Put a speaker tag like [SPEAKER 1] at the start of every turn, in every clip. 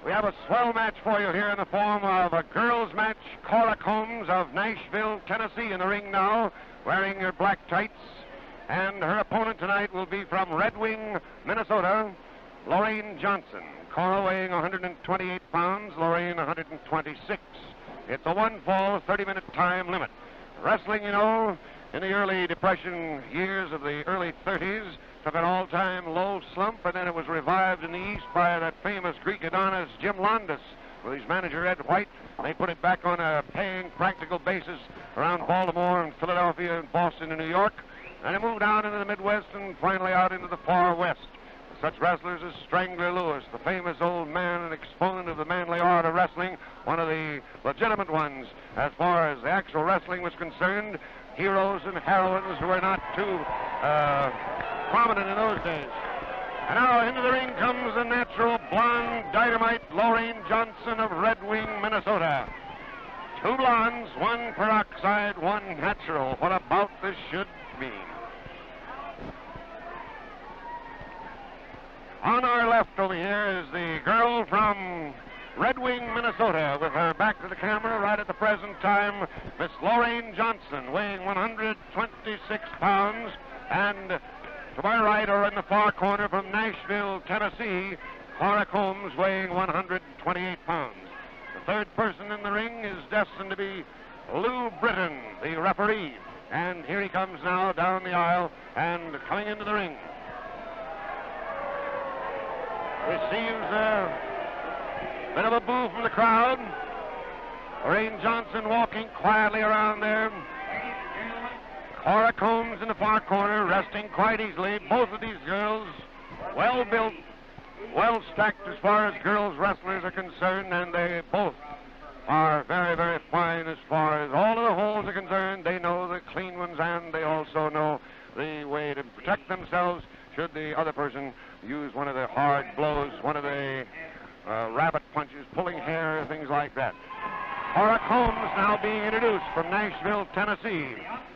[SPEAKER 1] We have a swell match for you here in the form of a girls' match. Cora Combs of Nashville, Tennessee in the ring now, wearing her black tights. And her opponent tonight will be from Red Wing, Minnesota, Lorraine Johnson. Cora weighing 128 pounds, Lorraine 126. It's a one-fall, 30-minute time limit. Wrestling, you know, in the early Depression years of the early 30s, took an all-time low slump, and then it was revived in the East by that famous Greek Adonis, Jim Londas, with his manager, Ed White. They put it back on a paying, practical basis around Baltimore and Philadelphia and Boston and New York, and it moved out into the Midwest and finally out into the far West. Such wrestlers as Strangler Lewis, the famous old man and exponent of the manly art of wrestling, one of the legitimate ones as far as the actual wrestling was concerned, heroes and heroines who were not too prominent in those days. And now into the ring comes the natural blonde dynamite Lorraine Johnson of Red Wing, Minnesota. Two blondes, one peroxide, one natural. What about this should mean? On our left over here is the girl from Red Wing, Minnesota, with her back to the camera right at the present time, Miss Lorraine Johnson, weighing 126 pounds, and to my right, or in the far corner from Nashville, Tennessee, Cora Combs, weighing 128 pounds. The third person in the ring is destined to be Lou Britton, the referee, and here he comes now down the aisle and coming into the ring. Receives a bit of a boo from the crowd. Lorraine Johnson walking quietly around there. Cora Combs in the far corner, resting quite easily. Both of these girls, well built, well stacked as far as girls wrestlers are concerned, and they both are very, very fine as far as all of the holes are concerned. They know the clean ones, and they also know the way to protect themselves should the other person use one of the hard blows, one of the rabbit punches, pulling hair, things like that. Cora Combs now being introduced from Nashville, Tennessee.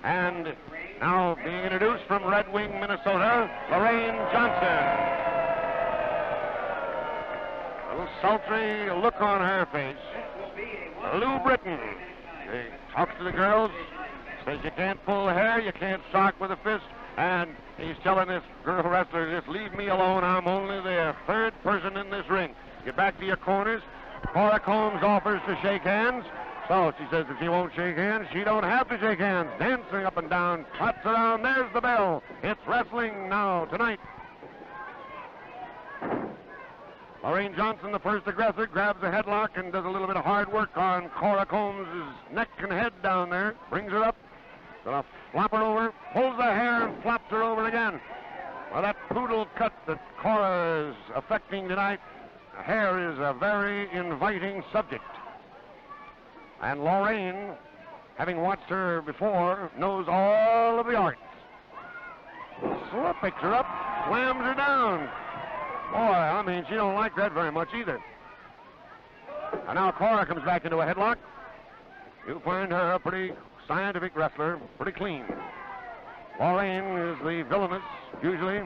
[SPEAKER 1] And now being introduced from Red Wing, Minnesota, Lorraine Johnson. A little sultry look on her face. Lou Britton. He talks to the girls, says you can't pull the hair, you can't sock with a fist, and he's telling this girl wrestler, just leave me alone, I'm only the third person in this ring. Get back to your corners. Cora Combs offers to shake hands. So she says if she won't shake hands, she don't have to shake hands. Dancing up and down, trots around, there's the bell. It's wrestling now tonight. Lorraine Johnson, the first aggressor, grabs a headlock and does a little bit of hard work on Cora Combs' neck and head down there. Brings her up, gonna flop her over, pulls the hair and flops her over again. Well, that poodle cut that Cora is affecting tonight, hair is a very inviting subject. And Lorraine, having watched her before, knows all of the arts. So picks her up, slams her down. Boy, I mean, she don't like that very much either. And now Cora comes back into a headlock. You'll find her a pretty scientific wrestler, pretty clean. Lorraine is the villainous, usually.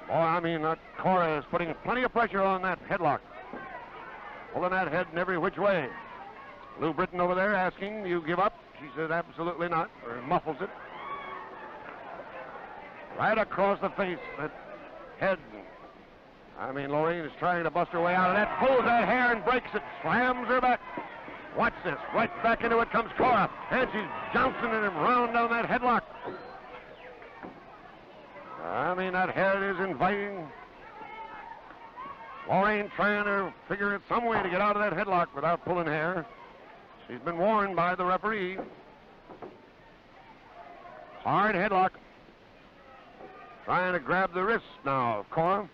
[SPEAKER 1] Boy, I mean, Cora is putting plenty of pressure on that headlock. Pulling that head in every which way. Lou Britton over there asking, you give up? She says, absolutely not, or muffles it. Right across the face, that head. I mean, Lorraine is trying to bust her way out of that, pulls that hair and breaks it, slams her back. Watch this, right back into it comes Cora, and she's jouncing him round down that headlock. I mean, that head is inviting. Lorraine trying to figure out some way to get out of that headlock without pulling hair. She's been warned by the referee. Hard headlock. Trying to grab the wrist now of Cora.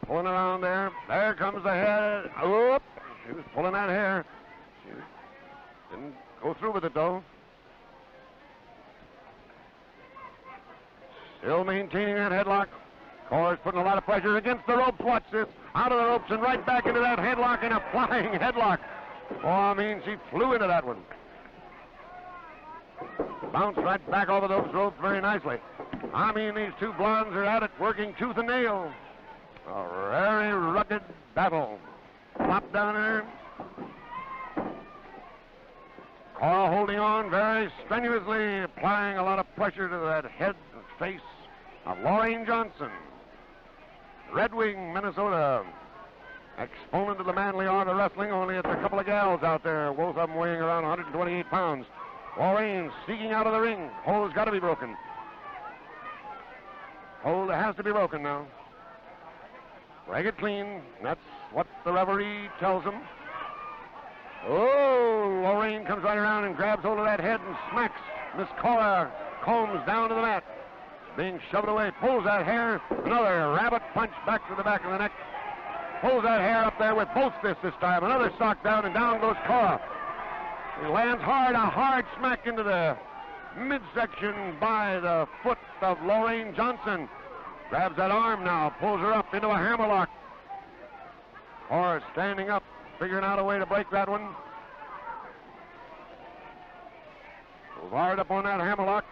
[SPEAKER 1] Pulling around there. There comes the head. Oop! She was pulling that hair. She didn't go through with it, though. Still maintaining that headlock. Cora's putting a lot of pressure against the ropes. Watch this. Out of the ropes and right back into that headlock in a flying headlock. Oh, I mean, she flew into that one. Bounced right back over those ropes very nicely. I mean, these two blondes are at it, working tooth and nail. A very rugged battle. Flop down there. Cora holding on very strenuously, applying a lot of pressure to that head and face of Lorraine Johnson. Red Wing, Minnesota. Exponent of the manly art of wrestling, only it's a couple of gals out there, both of them weighing around 128 pounds. Lorraine sneaking out of the ring. Hold's got to be broken. Hold has to be broken now. Break it clean. That's what the referee tells him. Oh, Lorraine comes right around and grabs hold of that head and smacks Miss Cora Combs down to the mat. Being shoved away, pulls that hair. Another rabbit punch back to the back of the neck. Pulls that hair up there with both fists this time. Another sock down, and down goes Cora. He lands hard, a hard smack into the midsection by the foot of Lorraine Johnson. Grabs that arm now, pulls her up into a hammerlock. Cora standing up, figuring out a way to break that one. Goes hard up on that hammerlock.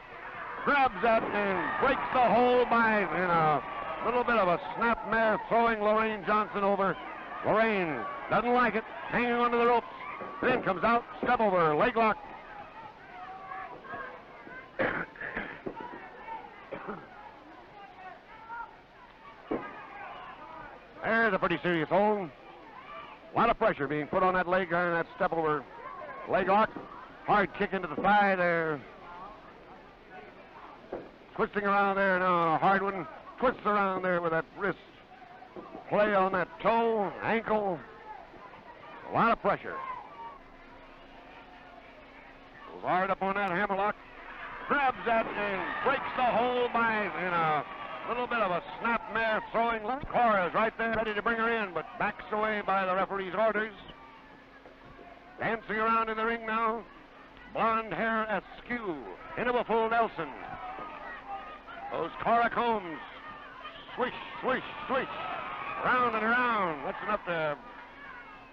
[SPEAKER 1] Grabs that and breaks the hold by in a little bit of a snapmare, throwing Lorraine Johnson over. Lorraine doesn't like it, hanging onto the ropes. Then comes out, step over, leg lock. There's a pretty serious hold. A lot of pressure being put on that leg there, and that step over leg lock. Hard kick into the thigh there. Twisting around there now, a hard one. Twists around there with that wrist. Play on that toe, ankle. A lot of pressure. Goes hard up on that hammerlock. Grabs that and breaks the hold by in a little bit of a snapmare, throwing. Cora's right there, ready to bring her in, but backs away by the referee's orders. Dancing around in the ring now. Blonde hair askew into a full Nelson. Those Cora Combs. Swish, swish, swish. Round and around. That's enough to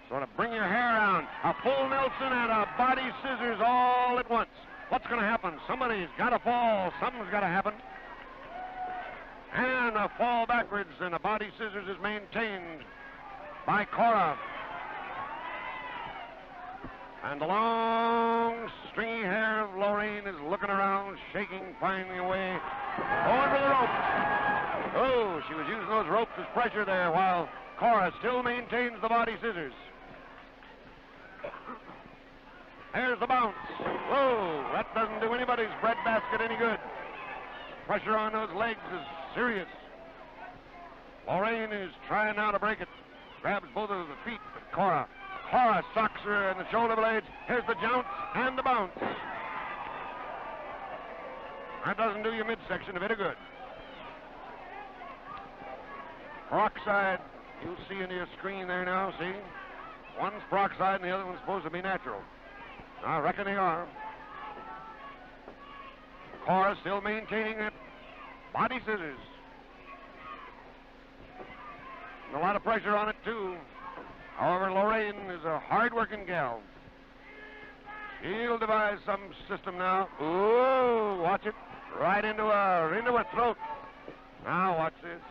[SPEAKER 1] sort of bring your hair around. A full Nelson and a body scissors all at once. What's going to happen? Somebody's got to fall. Something's got to happen. And a fall backwards, and a body scissors is maintained by Cora. And the long, stringy hair of Lorraine is looking around, shaking, finding a way, going for the ropes. Oh, she was using those ropes as pressure there, while Cora still maintains the body scissors. There's the bounce. Whoa, that doesn't do anybody's breadbasket any good. Pressure on those legs is serious. Lorraine is trying now to break it. Grabs both of the feet of Cora. Cora socks her in the shoulder blades. Here's the jounce and the bounce. That doesn't do your midsection a bit of good. Peroxide, you'll see into your screen there now, see? One's peroxide and the other one's supposed to be natural. I reckon they are. Cora still maintaining that body scissors. And a lot of pressure on it, too. However, Lorraine is a hard-working gal. She'll devise some system now. Ooh, watch it. Right into her throat. Now, watch this.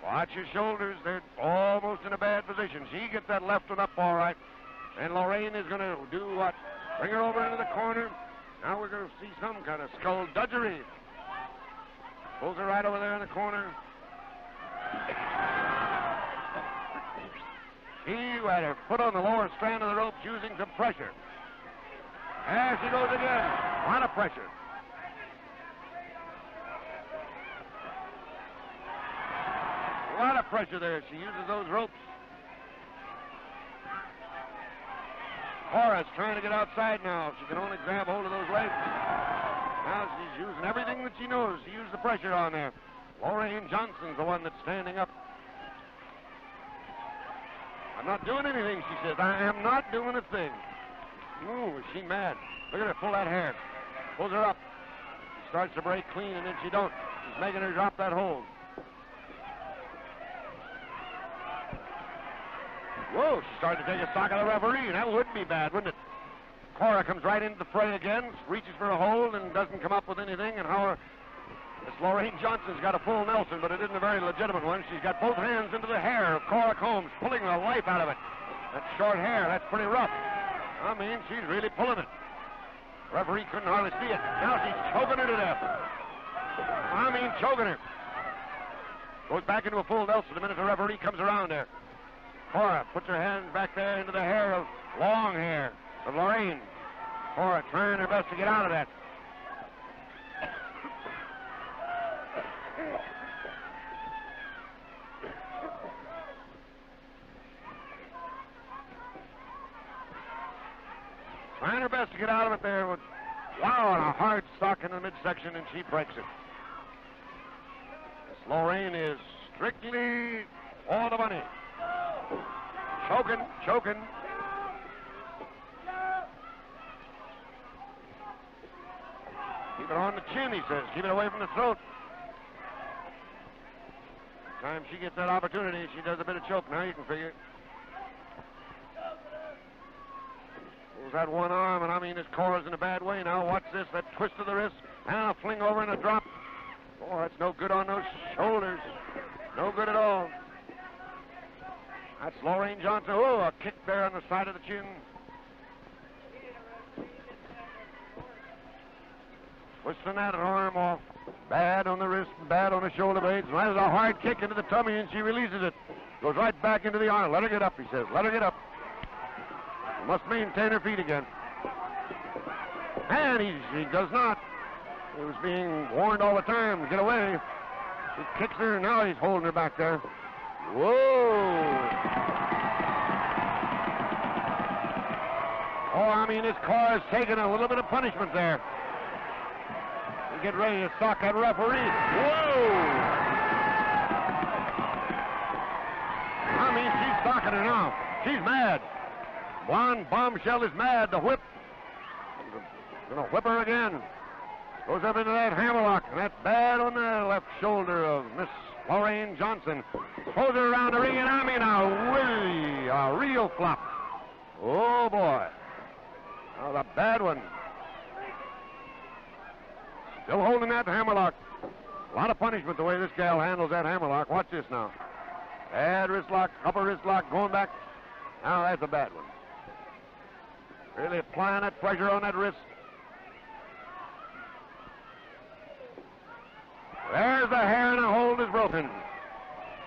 [SPEAKER 1] Watch your shoulders. They're almost in a bad position. She gets that left one up all right. And Lorraine is going to do what? Bring her over into the corner. Now we're going to see some kind of skullduggery. Pulls her right over there in the corner. She had her foot on the lower strand of the ropes using some pressure. There she goes again. A lot of pressure. A lot of pressure there. She uses those ropes. Cora's trying to get outside now. She can only grab hold of those legs. Now she's using everything that she knows to use the pressure on there. Lorraine Johnson's the one that's standing up. I'm not doing anything, she says. I am not doing a thing. Ooh, is she mad? Look at her pull that hair. Pulls her up. She starts to break clean, and then she don't. She's making her drop that hold. Whoa, she's starting to take a sock of the referee. That would be bad, wouldn't it? Cora comes right into the fray again, reaches for a hold and doesn't come up with anything, and This Lorraine Johnson's got a full Nelson, but it isn't a very legitimate one. She's got both hands into the hair of Cora Combs, pulling the life out of it. That short hair, that's pretty rough. I mean, she's really pulling it. Referee couldn't hardly see it. Now she's choking her to death. I mean, choking her. Goes back into a full Nelson the minute the referee comes around there. Cora puts her hands back there into the hair of long hair of Lorraine. Cora trying her best to get out of that. Trying her best to get out of it there. Wow, and a hard sock in the midsection, and she breaks it. This Lorraine is strictly for the money. Choking, choking. Keep it on the chin, he says. Keep it away from the throat. Every time she gets that opportunity, she does a bit of choke. Now you can figure. Pulls that one arm, and I mean, this Cora's in a bad way now. Watch this, that twist of the wrist, and a fling over and a drop. Oh, that's no good on those shoulders. No good at all. That's Lorraine Johnson. Oh, a kick there on the side of the chin. Twisting that arm off. Bad on the wrist, bad on the shoulder blades. That is a hard kick into the tummy, and she releases it. Goes right back into the arm. Let her get up, he says. Let her get up. She must maintain her feet again. And he does not. He was being warned all the time to get away. He kicks her, and now he's holding her back there. Whoa! Oh, I mean, this Cora's taking a little bit of punishment there. He'll get ready to sock that referee. Whoa! I mean, she's socking her now. She's mad. Blonde Bombshell is mad. The whip. Gonna whip her again. Goes up into that hammerlock, and that's bad on the left shoulder of Miss Lorraine Johnson. Throws her around the ring, and I mean a real flop. Oh, boy. Oh, the bad one. Still holding that hammerlock. A lot of punishment the way this gal handles that hammerlock. Watch this now. Bad wrist lock, upper wrist lock, going back. Now that's a bad one. Really applying that pressure on that wrist. There's the hair, and the hold is broken.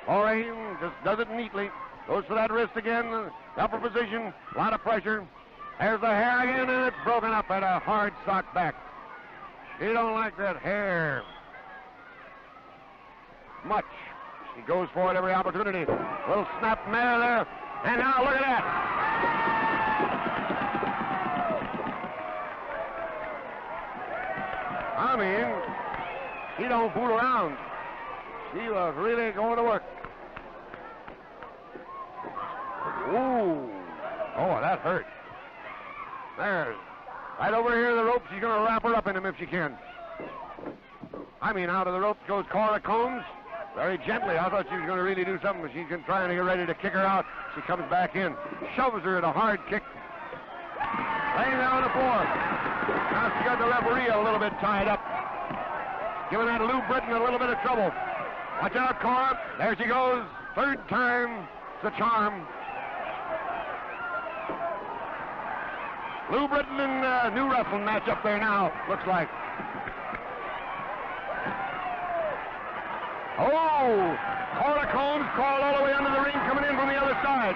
[SPEAKER 1] Lorraine just does it neatly. Goes for that wrist again, the upper position, a lot of pressure. There's the hair again, and it's broken up at a hard sock back. She don't like that hair much. She goes for it every opportunity. Little snap mare there, and now look at that. I mean, she don't fool around. She was really going to work. Ooh. Oh, that hurt. There. Right over here to the rope. She's going to wrap her up in him if she can. I mean, out of the ropes goes Cora Combs. Very gently. I thought she was going to really do something, but she's trying to get ready to kick her out. She comes back in. Shoves her in a hard kick. Laying down on the floor. Now she got the referee a little bit tied up. Giving that Lou Britton a little bit of trouble. Watch out, Cora. There she goes. Third time. It's a charm. Lou Britton and new wrestling match up there now, looks like. Oh! Cora Combs crawled all the way under the ring, coming in from the other side.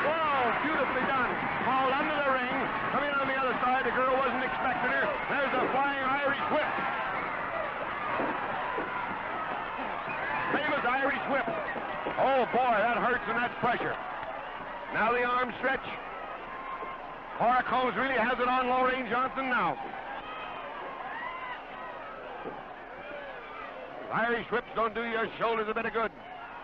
[SPEAKER 1] Whoa, beautifully done. Crawled under the ring, coming on the other side. The girl wasn't expecting her. There's a flying Irish whip. Famous Irish whip. Oh, boy, that hurts and that's pressure. Now the arm stretch. Cora Combs really has it on Lorraine Johnson now. Irish whips don't do your shoulders a bit of good.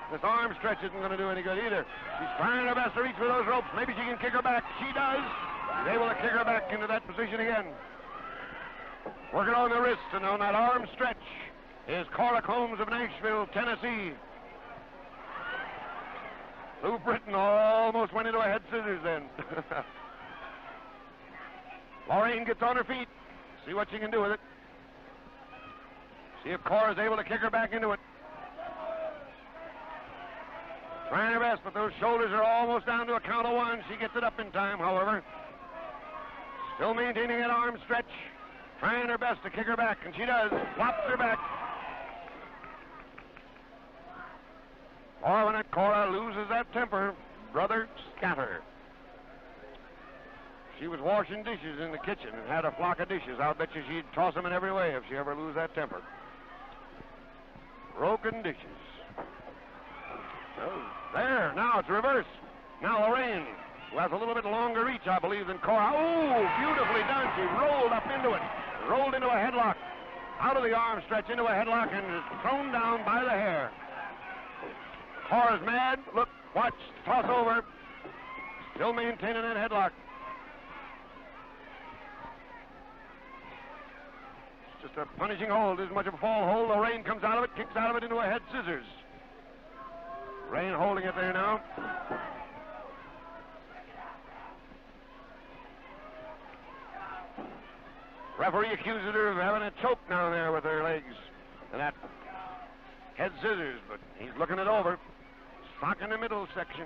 [SPEAKER 1] This arm stretch isn't going to do any good either. She's trying her best to reach for those ropes. Maybe she can kick her back. She does. She's able to kick her back into that position again. Working on the wrist and on that arm stretch is Cora Combs of Nashville, Tennessee. Lou Britton almost went into a head scissors then. Lorraine gets on her feet, See what she can do with it. See if Cora's able to kick her back into it. Trying her best, but those shoulders are almost down to a count of one. She gets it up in time, however. Still maintaining that arm stretch. Trying her best to kick her back, and she does. Flops her back. Or when Cora loses that temper, brother scatter. She was washing dishes in the kitchen and had a flock of dishes. I'll bet you she'd toss them in every way if she ever lose that temper. Broken dishes. Oh, there, now it's reverse. Now Lorraine, who has a little bit longer reach, I believe, than Cora. Oh, beautifully done. She rolled up into it. Rolled into a headlock. Out of the arm stretch into a headlock and is thrown down by the hair. Cora's mad. Look, watch, toss over. Still maintaining that headlock. It's just a punishing hold. Isn't much of a fall hold. Lorraine comes out of it, kicks out of it into a head scissors. Lorraine holding it there now. Referee accuses her of having a choke down there with her legs and that head scissors, but he's looking it over. Sock in the middle section.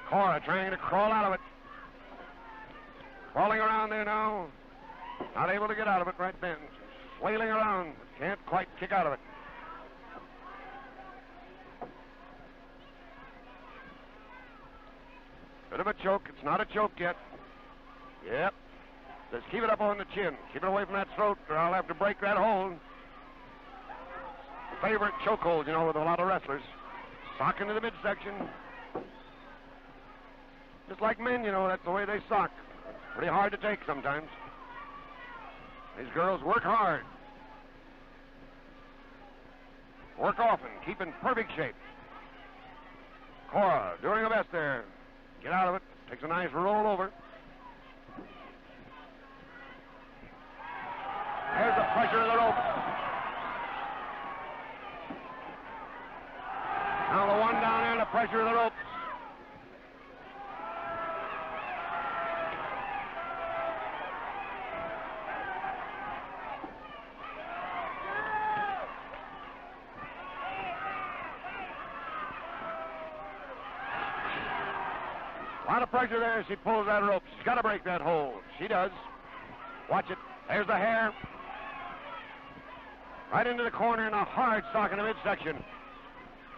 [SPEAKER 1] Cora trying to crawl out of it. Crawling around there now. Not able to get out of it right then. Flailing around. Can't quite kick out of it. Bit of a choke. It's not a choke yet. Yep. Just keep it up on the chin. Keep it away from that throat, or I'll have to break that hold. Favorite choke hold, you know, with a lot of wrestlers. Sock into the midsection. Just like men, you know, that's the way they sock. Pretty hard to take sometimes. These girls work hard. Work often, keep in perfect shape. Cora doing her best there. Get out of it. Takes a nice roll over. There's the pressure of the rope. Now the one down there, the pressure of the ropes. A lot of pressure there. She pulls that rope. She's got to break that hold. She does. Watch it. There's the hair. Right into the corner and a hard sock in the midsection.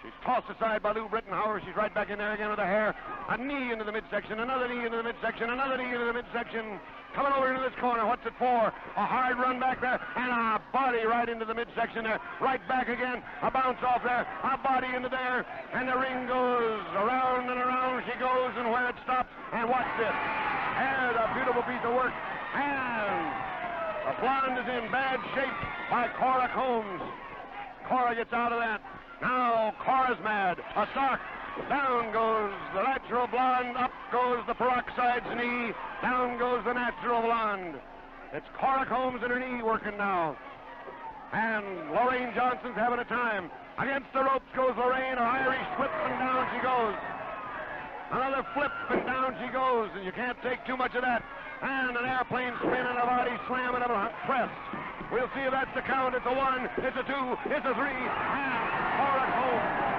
[SPEAKER 1] She's tossed aside by Lou Britton. However, she's right back in there again with the hair. A knee into the midsection. Another knee into the midsection. Another knee into the midsection. Coming over into this corner. What's it for? A hard run back there. And a body right into the midsection there. Right back again. A bounce off there. A body into there. And the ring goes around and around she goes. And where it stops. And watch this. There's a beautiful piece of work. And the blonde is in bad shape by Cora Combs. Cora gets out of that. Now Cora's mad. A sock. Down goes the natural blonde. Up goes the peroxide's knee. Down goes the natural blonde. It's Cora Combs and her knee working now. And Lorraine Johnson's having a time. Against the ropes goes Lorraine. Her Irish flip and down she goes. Another flip and down she goes. And you can't take too much of that. And an airplane spin and a body slam and a press. We'll see if that's the count. It's a 1, it's a 2, it's a 3, and Cora Combs